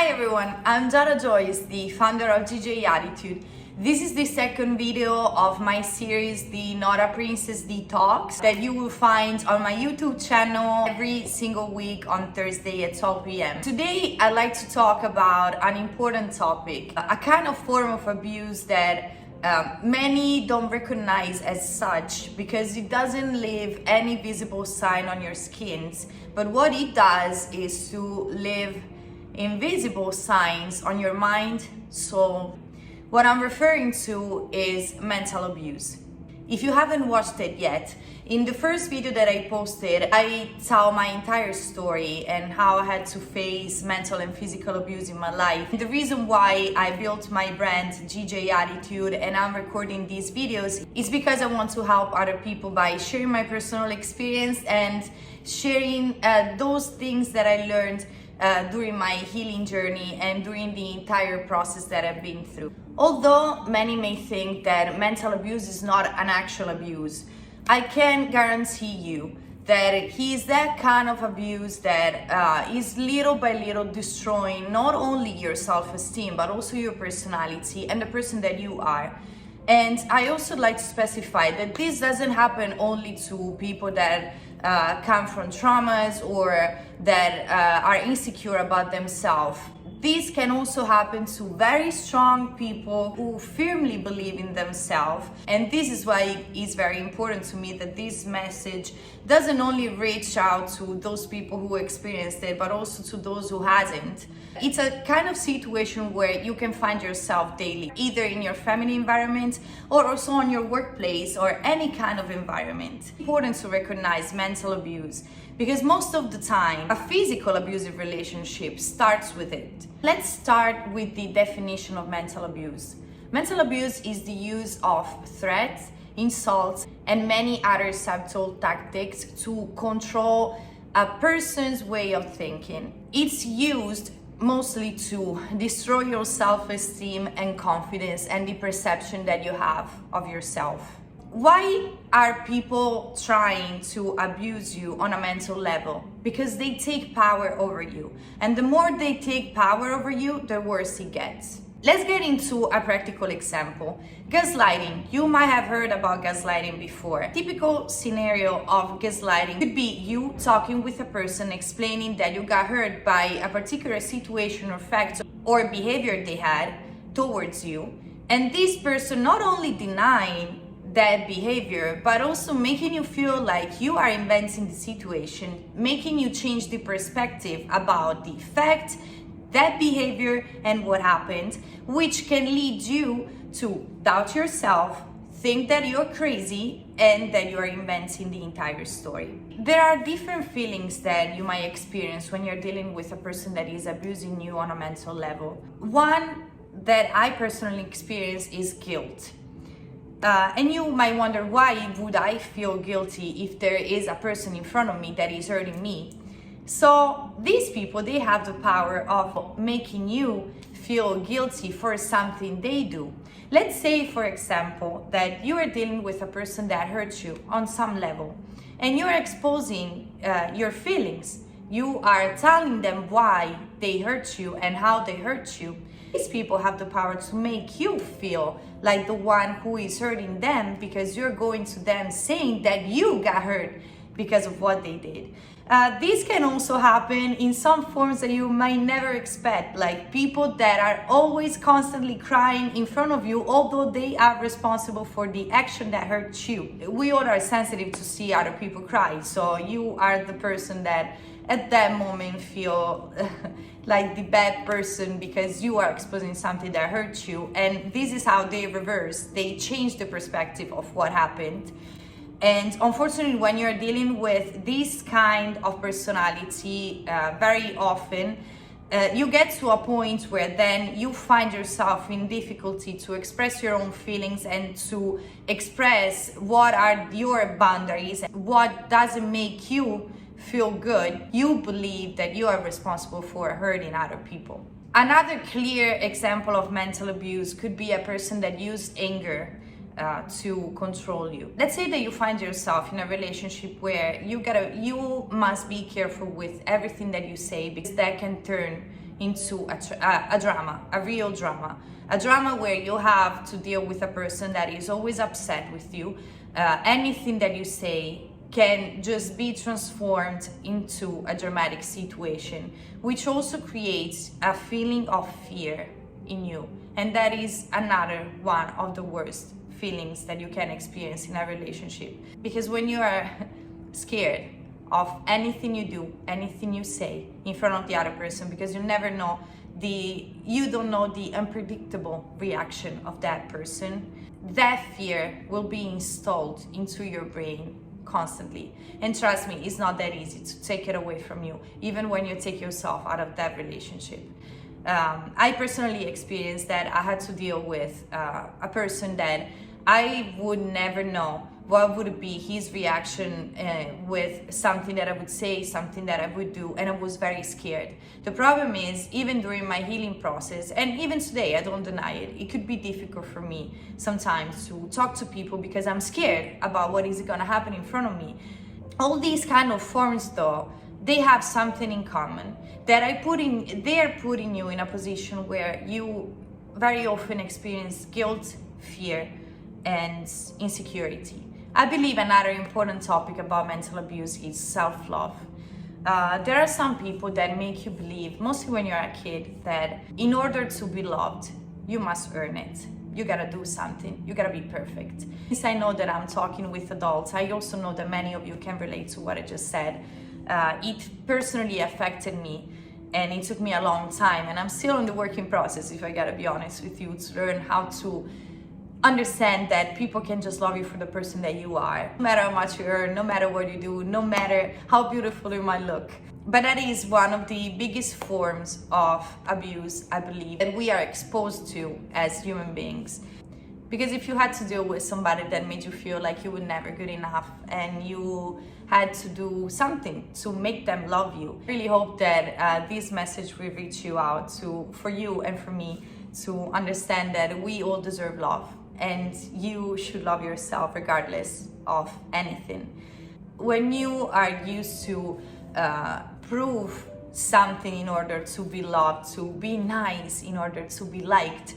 Hi everyone, I'm Giada Joyce, the founder of GJ Attitude. This is the second video of my series, the Not a Princess Detox, that you will find on my YouTube channel every single week on Thursday at 12 p.m. Today, I'd like to talk about an important topic, a kind of form of abuse that many don't recognize as such because it doesn't leave any visible sign on your skins. But what it does is to leave invisible signs on your mind, soul. What I'm referring to is mental abuse. If you haven't watched it yet, in the first video that I posted, I tell my entire story and how I had to face mental and physical abuse in my life. The reason why I built my brand GJ Attitude and I'm recording these videos is because I want to help other people by sharing my personal experience and sharing those things that I learned during my healing journey and during the entire process that I've been through. Although many may think that mental abuse is not an actual abuse, I can guarantee you that it is that kind of abuse that is little by little destroying not only your self-esteem but also your personality and the person that you are. And I also like to specify that this doesn't happen only to people that come from traumas or that are insecure about themselves. This can also happen to very strong people who firmly believe in themselves. And this is why it's very important to me that this message doesn't only reach out to those people who experienced it, but also to those who hasn't. It's a kind of situation where you can find yourself daily, either in your family environment or also on your workplace or any kind of environment. It's important to recognize mental abuse because most of the time a physical abusive relationship starts with it. Let's start with the definition of mental abuse. Mental abuse is the use of threats, insults, and many other subtle tactics to control a person's way of thinking. It's used mostly to destroy your self-esteem and confidence and the perception that you have of yourself. Why are people trying to abuse you on a mental level? Because they take power over you. And the more they take power over you, the worse it gets. Let's get into a practical example. Gaslighting. You might have heard about gaslighting before. Typical scenario of gaslighting could be you talking with a person explaining that you got hurt by a particular situation or fact or behavior they had towards you. And this person not only denying that behavior, but also making you feel like you are inventing the situation, making you change the perspective about the fact, that behavior, and what happened, which can lead you to doubt yourself, think that you're crazy, and that you're inventing the entire story. There are different feelings that you might experience when you're dealing with a person that is abusing you on a mental level. One that I personally experience is guilt. And you might wonder, why would I feel guilty if there is a person in front of me that is hurting me? So these people, they have the power of making you feel guilty for something they do. Let's say, for example, that you are dealing with a person that hurts you on some level and you're exposing your feelings. You are telling them why they hurt you and how they hurt you. These people have the power to make you feel like the one who is hurting them because you're going to them saying that you got hurt because of what they did. This can also happen in some forms that you might never expect, like people that are always constantly crying in front of you, although they are responsible for the action that hurts you. We all are sensitive to see other people cry, so you are the person that at that moment feel like the bad person because you are exposing something that hurts you. And this is how they reverse. They change the perspective of what happened. And unfortunately, when you're dealing with this kind of personality, very often, you get to a point where then you find yourself in difficulty to express your own feelings and to express what are your boundaries, what doesn't make you feel good. You believe that you are responsible for hurting other people. Another clear example of mental abuse could be a person that used anger to control you. Let's say that you find yourself in a relationship where you must be careful with everything that you say because that can turn into a drama, a real drama. A drama where you have to deal with a person that is always upset with you. Anything that you say can just be transformed into a dramatic situation, which also creates a feeling of fear in you. And that is another one of the worst feelings that you can experience in a relationship. Because when you are scared of anything you do, anything you say in front of the other person, because you never know you don't know the unpredictable reaction of that person, that fear will be installed into your brain constantly. And trust me, it's not that easy to take it away from you, even when you take yourself out of that relationship. I personally experienced that. I had to deal with a person that I would never know what would be his reaction with something that I would say, something that I would do, and I was very scared. The problem is, even during my healing process, and even today, I don't deny it, it could be difficult for me sometimes to talk to people because I'm scared about what is gonna happen in front of me. All these kind of forms though, they have something in common, that they're putting you in a position where you very often experience guilt, fear, and insecurity. I believe another important topic about mental abuse is self-love. There are some people that make you believe, mostly when you're a kid, that in order to be loved, you must earn it. You gotta do something, you gotta be perfect. Since I know that I'm talking with adults, I also know that many of you can relate to what I just said. It personally affected me, and it took me a long time, and I'm still in the working process, if I gotta be honest with you, to learn how to understand that people can just love you for the person that you are, no matter how much you earn, no matter what you do, no matter how beautiful you might look. But that is one of the biggest forms of abuse, I believe, that we are exposed to as human beings. Because if you had to deal with somebody that made you feel like you were never good enough and you had to do something to make them love you, I really hope that this message will reach you out for you and for me to understand that we all deserve love. And you should love yourself regardless of anything. When you are used to prove something in order to be loved, to be nice in order to be liked,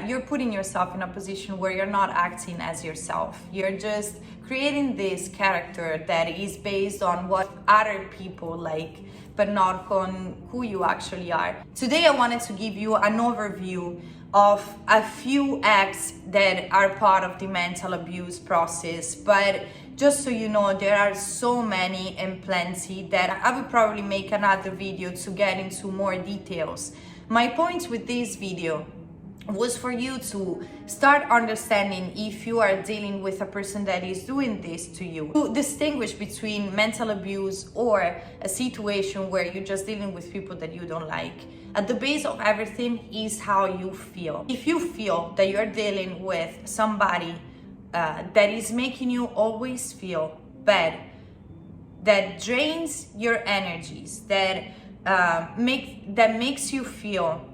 you're putting yourself in a position where you're not acting as yourself. You're just creating this character that is based on what other people like, but not on who you actually are. Today I wanted to give you an overview of a few acts that are part of the mental abuse process, but just so you know, there are so many and plenty that I will probably make another video to get into more details. My point with this video was for you to start understanding if you are dealing with a person that is doing this to you. To distinguish between mental abuse or a situation where you're just dealing with people that you don't like. At the base of everything is how you feel. If you feel that you're dealing with somebody that is making you always feel bad, that drains your energies, that makes you feel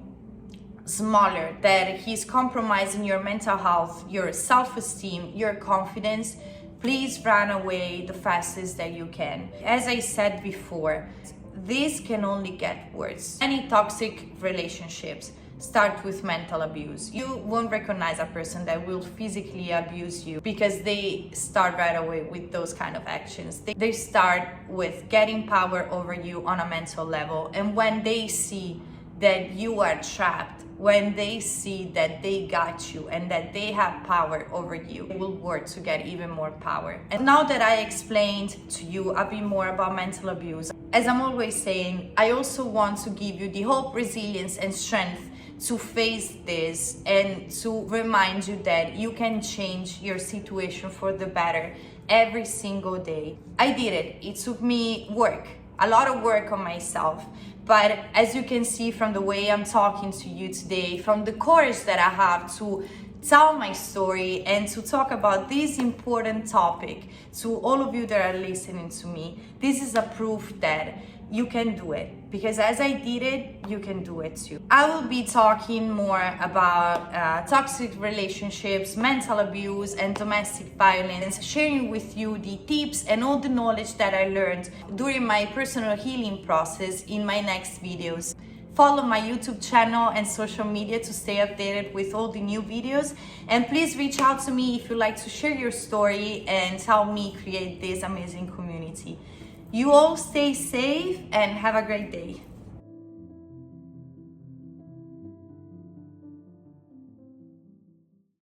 smaller, that he's compromising your mental health, your self-esteem, your confidence, please run away the fastest that you can. As I said before, this can only get worse. Any toxic relationships start with mental abuse. You won't recognize a person that will physically abuse you because they start right away with those kind of actions. They start with getting power over you on a mental level, and when they see that you are trapped, when they see that they got you and that they have power over you, they will work to get even more power. And now that I explained to you a bit more about mental abuse, as I'm always saying, I also want to give you the hope, resilience, and strength to face this and to remind you that you can change your situation for the better every single day. I did it. It took me work, a lot of work on myself. But as you can see from the way I'm talking to you today, from the courage that I have to tell my story and to talk about this important topic to all of you that are listening to me, this is a proof that you can do it, because as I did it, you can do it too. I will be talking more about toxic relationships, mental abuse, and domestic violence, sharing with you the tips and all the knowledge that I learned during my personal healing process in my next videos. Follow my YouTube channel and social media to stay updated with all the new videos. And please reach out to me if you'd like to share your story and help me create this amazing community. You all stay safe and have a great day.